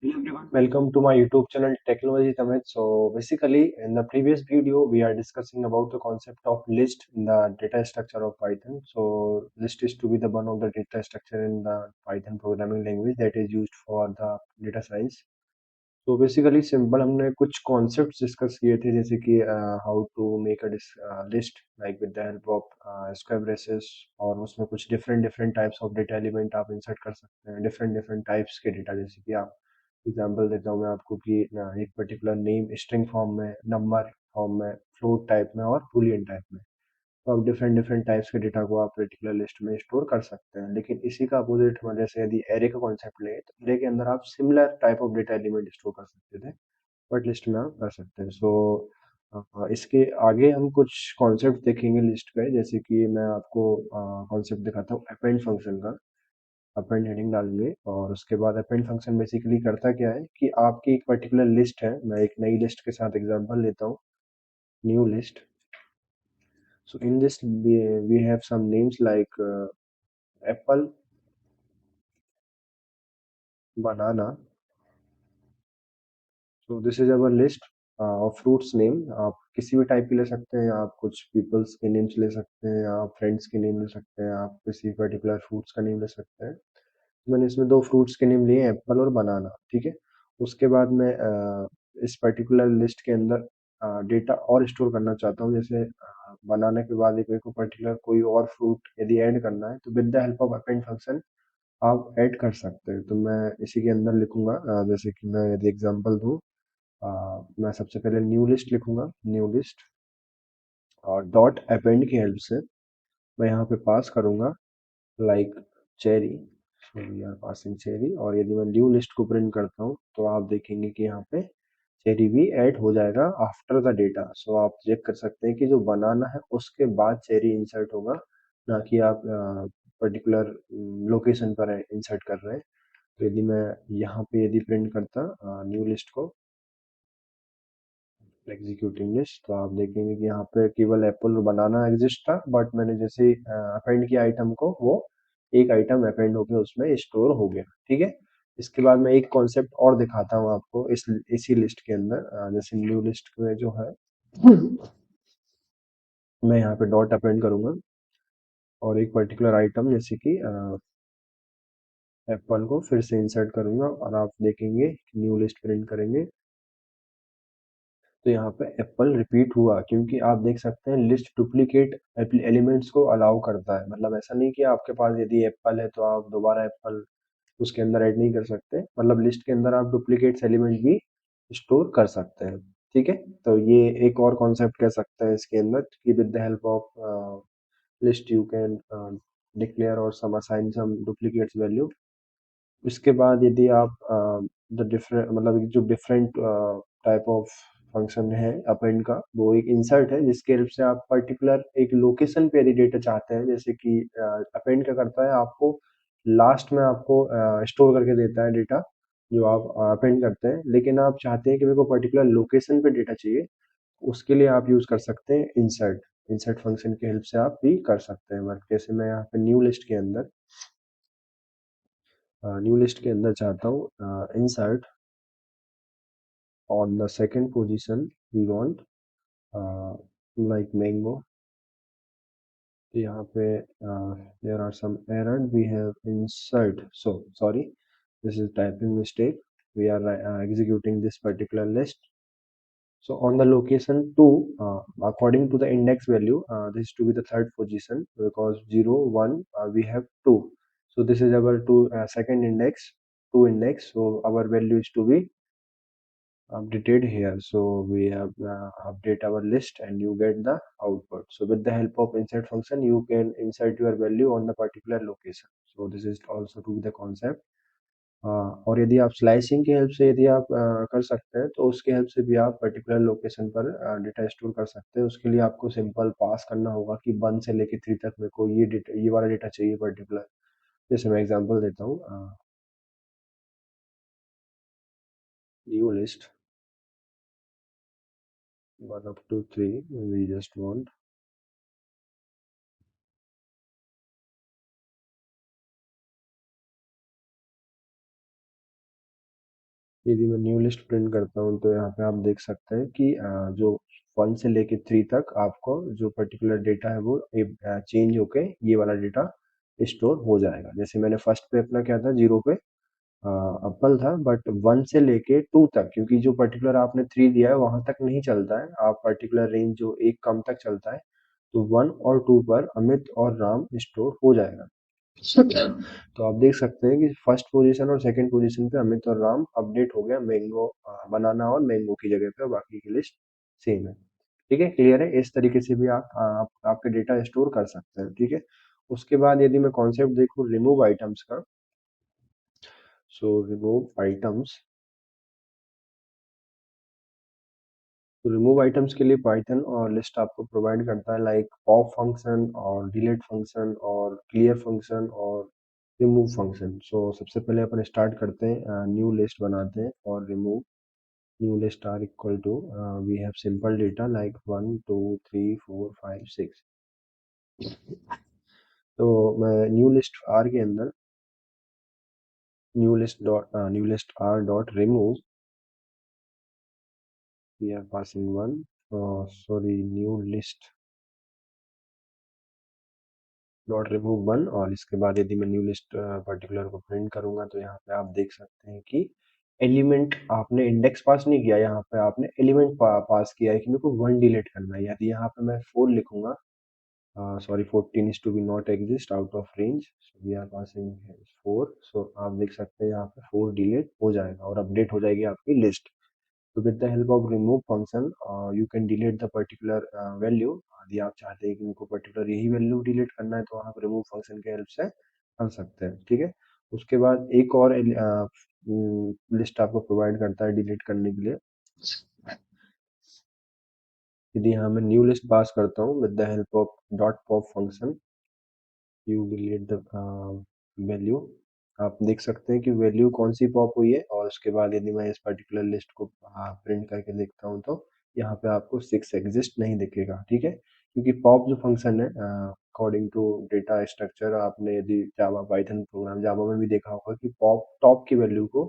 Hello everyone, welcome to my YouTube channel Technology Tamit. So basically, in the previous video, we are discussing about the concept of list in the data structure of Python. So list is to be the one of the data structure in the Python programming language that is used for the data science. तो basically simple हमने कुछ concepts discuss किए थे जैसे कि how to make a list like with the help of square braces और उसमें कुछ different different types of data element आप इंसर्ट कर सकते हैं डिफरेंट डिफरेंट टाइप्स के डेटा जैसे कि आप एग्जांपल देता हूँ मैं आपको कि एक पर्टिकुलर नेम स्ट्रिंग फॉर्म में नंबर फॉर्म में फ्लोट टाइप में और बूलियन टाइप में तो आप डिफरेंट डिफरेंट टाइप्स के डेटा को आप पर्टिकुलर लिस्ट में स्टोर कर सकते हैं लेकिन इसी का अपोजिट हम जैसे यदि एरे का कॉन्सेप्ट लें तो एरे के अंदर आप similar type of data element store कर सकते थे बट लिस्ट में आप कर सकते हैं सो इसके आगे हम कुछ कॉन्सेप्ट देखेंगे लिस्ट पे जैसे कि मैं आपको कॉन्सेप्ट दिखाता हूँ अपेंड फंक्शन का अपेंड हेडिंग डालेंगे और उसके बाद अपेंड फंक्शन बेसिकली करता क्या है कि आपकी एक पर्टिकुलर लिस्ट है मैं एक नई लिस्ट के साथ एग्जांपल लेता हूँ new list so in this we have some names like apple banana so this is our list of fruits name आप किसी भी टाइप की ले सकते हैं आप कुछ पीपल्स के नेम्स ले सकते हैं आप फ्रेंड्स के नेम ले सकते हैं आप किसी पर्टिकुलर फ्रूट्स का नेम ले सकते हैं मैंने इसमें दो फ्रूट्स के नेम लिए एप्पल और बनाना ठीक है उसके बाद मैं इस पर्टिकुलर लिस्ट के अंदर डेटा और स्टोर करना चाहता हूँ जैसे बनाने के बाद एक मेरे को पर्टिकुलर कोई और फ्रूट यदि ऐड करना है तो with the help of append function आप ऐड कर सकते हैं तो मैं इसी के अंदर लिखूंगा जैसे कि मैं यदि एग्जांपल दूं मैं सबसे पहले न्यू लिस्ट लिखूंगा न्यू लिस्ट और डॉट अपेंड की हेल्प से मैं यहाँ पे पास करूंगा like cherry so we are passing cherry और यदि मैं न्यू लिस्ट को प्रिंट करता हूँ तो आप देखेंगे कि यहाँ पे चेरी भी ऐड हो जाएगा आफ्टर द डेटा सो आप चेक कर सकते हैं कि जो बनाना है उसके बाद चेरी इंसर्ट होगा ना कि आप पर्टिकुलर लोकेशन पर इंसर्ट कर रहे हैं तो यदि मैं यहाँ पे यदि प्रिंट करता न्यू लिस्ट को एग्जीक्यूटिंग लिस्ट तो आप देखेंगे कि यहाँ पे केवल एप्पल और बनाना एग्जिस्ट था बट मैंने जैसे अपेंड किया आइटम को वो एक आइटम अपेंड होकर उसमें स्टोर हो गया ठीक है इसके बाद मैं एक कॉन्सेप्ट और दिखाता हूँ आपको इसी लिस्ट के अंदर जैसे न्यू लिस्ट में जो है मैं यहाँ पे डॉट अपेंड करूंगा और एक पर्टिकुलर आइटम जैसे कि एप्पल को फिर से इंसर्ट करूंगा और आप देखेंगे न्यू लिस्ट प्रिंट करेंगे तो यहाँ पे एप्पल रिपीट हुआ क्योंकि आप देख सकते हैं लिस्ट डुप्लीकेट एलिमेंट्स को अलाउ करता है मतलब ऐसा नहीं कि आपके पास यदि एप्पल है तो आप दोबारा एप्पल उसके अंदर ऐड नहीं कर सकते मतलब लिस्ट के अंदर आप डुप्लीकेट्स एलिमेंट भी स्टोर कर सकते हैं ठीक है तो ये एक और कॉन्सेप्ट कह सकते हैं इसके अंदर कि with the help of list you can declare और सम असाइन सम डुप्लीकेट्स वैल्यू इसके बाद यदि आप द डिफरेंट मतलब जो डिफरेंट टाइप ऑफ फंक्शन है अपेंड का वो एक इंसर्ट है जिसके हेल्प से आप पर्टिकुलर एक लोकेशन पे यदि डेटा चाहते हैं जैसे कि अपेंड क्या करता है आपको लास्ट में आपको स्टोर करके देता है डेटा जो आप अपेंड करते हैं लेकिन आप चाहते हैं कि मेरे को पर्टिकुलर लोकेशन पे डेटा चाहिए उसके लिए आप यूज कर सकते हैं इंसर्ट इंसर्ट फंक्शन की हेल्प से आप भी कर सकते हैं वर्क जैसे मैं यहाँ पे न्यू लिस्ट के अंदर चाहता हूँ insert on the second position we want like mango तो यहाँ पे there are some error we have insert so sorry this is typing mistake we are executing this particular list so on the location 2 according to the index value this is to be the third position because 0 1 we have 2 so this is our second index 2 index so our value is to be updated here so we have update our list and you get the output so with the help of insert function you can insert your value on the particular location so this is also to be the concept और यदि आप slicing की help से यदि आप कर सकते हैं तो उसके हेल्प से भी आप पर्टिकुलर लोकेशन पर डेटा स्टोर कर सकते हैं उसके लिए आपको सिंपल पास करना होगा कि 1 से लेके 3 तक मेरे को ये डेटा ये वाला डेटा चाहिए पर्टिकुलर जैसे मैं एग्जांपल देता हूँ new list 1 up to 3 we just want यदि मैं न्यू लिस्ट प्रिंट करता हूँ तो यहाँ पे आप देख सकते हैं कि जो 1 से लेके 3 तक आपको जो पर्टिकुलर डेटा है वो चेंज होके ये वाला डेटा स्टोर हो जाएगा। जैसे मैंने फर्स्ट पे अपना क्या था, 0 पे एप्पल था, बट 1 से लेके 2 तक, क्योंकि जो पर्टिकुलर आपने 3 दिया है वहां तक नहीं चलता है, आप पर्टिकुलर रेंज जो एक कम तक चलता है, तो 1 और 2 पर अमित और राम स्टोर हो जाएगा। तो आप देख सकते हैं कि फर्स्ट पोजीशन और सेकंड पोजीशन पे अमित और राम अपडेट हो गया, मैंगो बनाना और मैंगो की जगह पे, और बाकी की लिस्ट सेम है। ठीक है, क्लियर है? इस तरीके से भी आप आपके डेटा स्टोर कर सकते हैं। ठीक है, उसके बाद यदि मैं कॉन्सेप्ट देखूं रिमूव आइटम्स का, सो रिमूव आइटम्स, तो रिमूव आइटम्स के लिए पाइथन और लिस्ट आपको प्रोवाइड करता है, लाइक पॉप फंक्शन और डिलीट फंक्शन और क्लियर फंक्शन और रिमूव फंक्शन। सो सबसे पहले अपन स्टार्ट करते हैं, न्यू लिस्ट बनाते हैं और remove new list R equal to, we have simple data like 1 2 3 4 5 6। तो मैं न्यू लिस्ट आर के अंदर new list R dot remove, we are passing one, sorry, new list dot remove one, और इसके बाद यदि मैं न्यू लिस्ट पर्टिकुलर को प्रिंट करूंगा तो यहाँ पे आप देख सकते हैं कि एलिमेंट, आपने इंडेक्स पास नहीं किया, यहाँ पे आपने एलिमेंट पास किया है कि मेरे को 1 डिलीट करना है। यदि यहाँ पे मैं 4 लिखूंगा, sorry 14 is to be not exist out of range, so we are passing 4, so आप देख सकते हैं यहाँ पे 4 डिलीट हो जाएगा और अपडेट हो जाएगी आपकी लिस्ट। तो with the help of remove function you can delete the particular value. यदि आप चाहते हैं कि उनको पर्टिकुलर यही वैल्यू डिलीट करना है तो आप रिमूव फंक्शन के हेल्प से कर सकते हैं। ठीक है, उसके बाद एक और लिस्ट आपको प्रोवाइड करता है डिलीट करने के लिए। यदि यहाँ मैं न्यू लिस्ट पास करता हूँ with the help of dot pop function, you delete the value, आप देख सकते हैं कि वैल्यू कौन सी पॉप हुई है। और उसके बाद यदि मैं इस पर्टिकुलर लिस्ट को प्रिंट करके देखता हूँ तो यहाँ पे आपको 6 एग्जिस्ट नहीं दिखेगा। ठीक है, क्योंकि पॉप जो फंक्शन है, अकॉर्डिंग टू डेटा स्ट्रक्चर, आपने यदि जावा पाइथन प्रोग्राम जावा में भी देखा होगा कि पॉप टॉप की वैल्यू को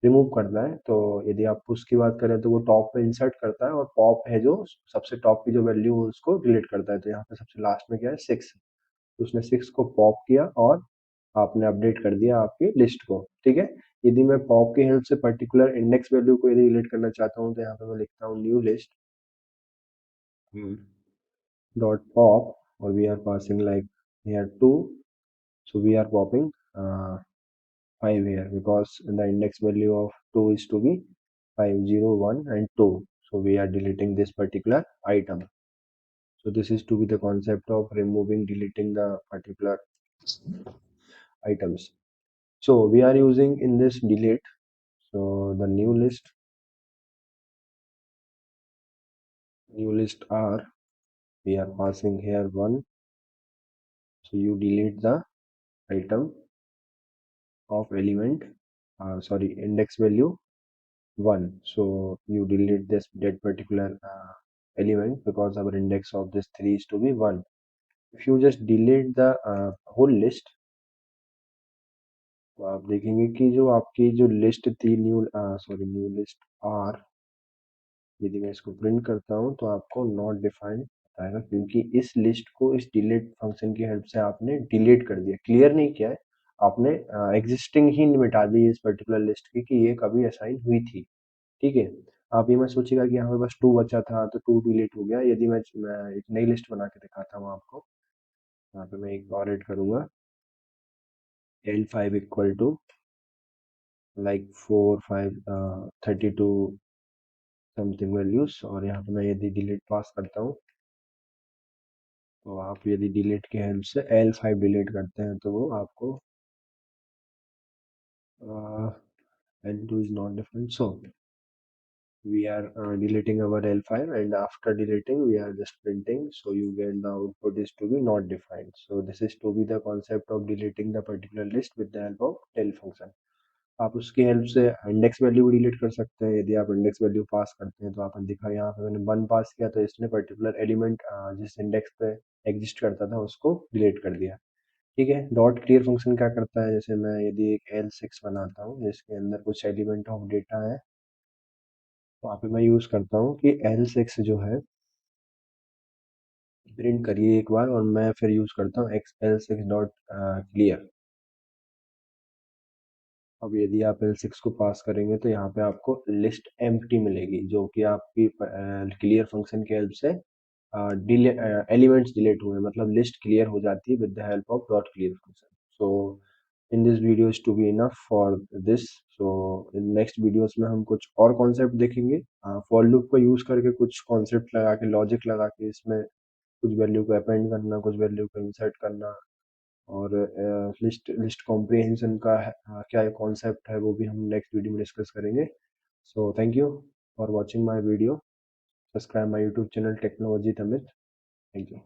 रिमूव करना है, तो यदि आप पुश की बात करें तो वो टॉप पे इंसर्ट करता है, और पॉप है जो सबसे टॉप की जो वैल्यू है उसको डिलीट करता है। तो यहाँ पे सबसे लास्ट में क्या है, 6, तो उसने 6 को पॉप किया और आपने अपडेट कर दिया आपकी लिस्ट को। ठीक है, यदि मैं पॉप की हेल्प से पर्टिकुलर इंडेक्स वैल्यू को यदि डिलीट करना चाहता हूँ तो यहाँ पे मैं लिखता हूँ न्यू लिस्ट डॉट पॉप, और we are passing like here 2, so we are popping 5 here because the index value of 2 is to be 5 0 1 and 2, so we are deleting this particular item. So this is to be the concept of removing, deleting the particular items. So we are using in this delete, so the new list R, we are passing here 1, so you delete the item of element, sorry, index value 1, so you delete this that particular element because our index of this 3 is to be 1. If you just delete the whole list, तो आप देखेंगे कि जो आपकी जो list थी new list are, यदि मैं इसको प्रिंट करता हूँ तो आपको नॉट डिफाइंड बताएगा, क्योंकि इस लिस्ट को इस डिलीट फंक्शन की हेल्प से आपने डिलीट कर दिया, क्लियर नहीं किया है, आपने एग्जिस्टिंग ही मिटा दी इस पर्टिकुलर लिस्ट की कि ये कभी असाइन हुई थी। ठीक है, आप ये मत सोचिएगा कि यहाँ पे बस 2 बचा था तो 2 डिलीट हो गया। यदि मैं एक नई लिस्ट बना के दिखाता हूँ आपको, यहाँ पे मैं एक और ऐड करूंगा, L5 equal to like 4 5 32 something values, और यहाँ पे मैं यदि डिलीट पास करता हूँ तो आप यदि डिलीट के हेल्प से L5 डिलीट करते हैं तो वो आपको L2 is not different, so we are deleting our L5, and after deleting we are just printing, so you get the output is to be not defined. So this is to be the concept of deleting the particular list with the help of del function. आप उसकी help से index value भी delete कर सकते हैं। यदि आप index value pass करते हैं तो आपने दिखा यहाँ पे मैंने 1 पास किया तो इसने पर्टिकुलर एलिमेंट जिस इंडेक्स पे एग्जिस्ट करता था उसको डिलीट कर दिया। ठीक है। डॉट क्लियर फंक्शन क्या करता है, जैसे मैं यदि एक L6 बनाता हूँ जिसके अंदर कुछ एलिमेंट ऑफ डेटा है, तो वहाँ पे मैं यूज करता हूँ कि L6 जो है प्रिंट करिए एक बार, और मैं फिर यूज करता हूँ L6 डॉट क्लियर। अब यदि आप L6 को पास करेंगे तो यहाँ पे आपको लिस्ट एम्प्टी मिलेगी, जो कि आपकी क्लियर फंक्शन के हेल्प से डिले एलिमेंट्स डिलीट हुए, मतलब लिस्ट क्लियर हो जाती है with the help of dot clear function. So in this video is to be enough for this. So in next videos में हम कुछ और कॉन्सेप्ट देखेंगे, फॉर लूप को यूज करके कुछ कॉन्सेप्ट लगा के, लॉजिक लगा के, इसमें कुछ वैल्यू को अपेंड करना, कुछ वैल्यू को इंसर्ट करना, और लिस्ट लिस्ट कॉम्प्रिहेंशन का क्या कॉन्सेप्ट है वो भी हम नेक्स्ट वीडियो में डिस्कस करेंगे। So thank you for watching my video. Subscribe my YouTube channel technology Tamit. Thank you.